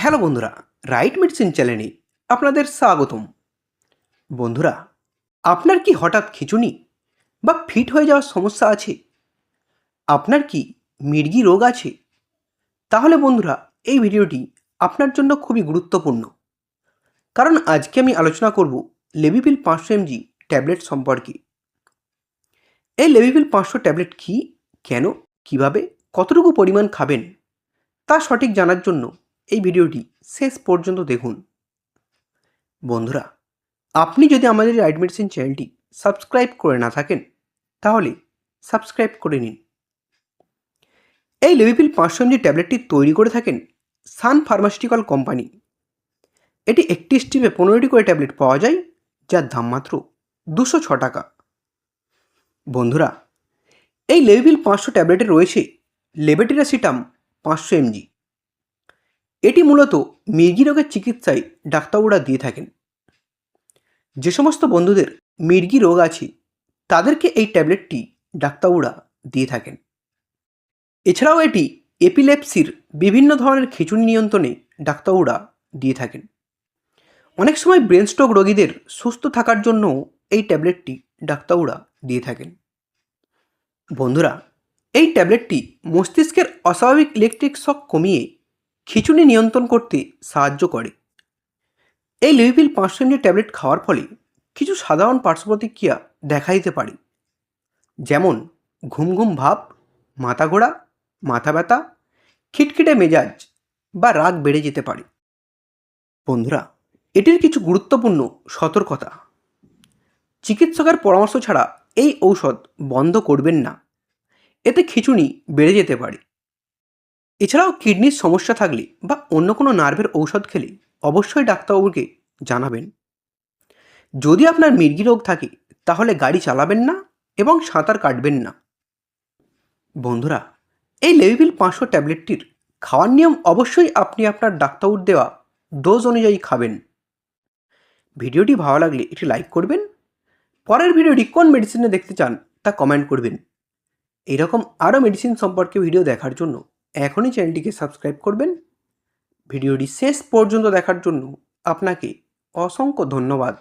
Hello বন্ধুরা, right medicine চ্যানেলে আপনাদের স্বাগতম। বন্ধুরা, আপনার কি হঠাৎ খিঁচুনি বা ফিট হয়ে যাওয়ার সমস্যা আছে? আপনার কি মির্গি রোগ আছে? তাহলে বন্ধুরা, এই ভিডিওটি আপনার জন্য খুবই গুরুত্বপূর্ণ। কারণ আজকে আমি আলোচনা করব লেভিপিল 500 mg ট্যাবলেট সম্পর্কে। এই লেভিপিল 500 ট্যাবলেট কি, কেন, কিভাবে, কতটুকু পরিমাণ খাবেন তা সঠিক জানার জন্য এই ভিডিওটি শেষ পর্যন্ত দেখুন। বন্ধুরা, আপনি যদি আমাদের রাইট মেডিসিন চ্যানেলটি সাবস্ক্রাইব করে না থাকেন তাহলে সাবস্ক্রাইব করে নিন। এই লেভিপিল 500 mg ট্যাবলেটটি তৈরি করে থাকেন সান ফার্মাসিউটিক্যাল কোম্পানি। এটি একটি স্ট্রিপে 15টি করে ট্যাবলেট পাওয়া যায়, যার দাম মাত্র 206 টাকা। বন্ধুরা, এই লেভিপিল 500 ট্যাবলেটে রয়েছে লেভেটিরাসিটাম 500 mg। এটি মূলত মির্গি রোগের চিকিৎসায় ডাক্তারবাবুরা দিয়ে থাকেন। যে সমস্ত বন্ধুদের মির্গি রোগ আছে তাদেরকে এই ট্যাবলেটটি ডাক্তারবাবুরা দিয়ে থাকেন। এছাড়াও এটি এপিলেপসির বিভিন্ন ধরনের খিঁচুনি নিয়ন্ত্রণে ডাক্তারবাবুরা দিয়ে থাকেন। অনেক সময় ব্রেন স্ট্রোক রোগীদের সুস্থ থাকার জন্য এই ট্যাবলেটটি ডাক্তারবাবুরা দিয়ে থাকেন। বন্ধুরা, এই ট্যাবলেটটি মস্তিষ্কের অস্বাভাবিক ইলেকট্রিক শক কমিয়ে খিঁচুনি নিয়ন্ত্রণ করতে সাহায্য করে। এই লেভিপিল 500 mg ট্যাবলেট খাওয়ার ফলে কিছু সাধারণ পার্শ্ব প্রতিক্রিয়া দেখা দিতে পারে, যেমন ঘুম ঘুম ভাব, মাথা ঘোরা, মাথা ব্যথা, খিটখিটে মেজাজ বা রাগ বেড়ে যেতে পারে। বন্ধুরা, এটির কিছু গুরুত্বপূর্ণ সতর্কতা। চিকিৎসকের পরামর্শ ছাড়া এই ঔষধ বন্ধ করবেন না, এতে খিঁচুনি বেড়ে যেতে পারে। এছাড়াও কিডনির সমস্যা থাকলে বা অন্য কোনো নার্ভের ঔষধ খেলে অবশ্যই ডাক্তারবাবুকে জানাবেন। যদি আপনার মির্গি রোগ থাকে তাহলে গাড়ি চালাবেন না এবং সাঁতার কাটবেন না। বন্ধুরা, এই লেভিপিল 500 ট্যাবলেটটির খাওয়ার নিয়ম অবশ্যই আপনি আপনার ডাক্তারবাবুর দেওয়া ডোজ অনুযায়ী খাবেন। ভিডিওটি ভালো লাগলে একটি লাইক করবেন। পরের ভিডিওটি কোন মেডিসিনে দেখতে চান তা কমেন্ট করবেন। এরকম আরও মেডিসিন সম্পর্কে ভিডিও দেখার জন্য এখনই চ্যানেলটিকে সাবস্ক্রাইব করবেন। ভিডিওটি শেষ পর্যন্ত দেখার জন্য আপনাকে অসংখ্য ধন্যবাদ।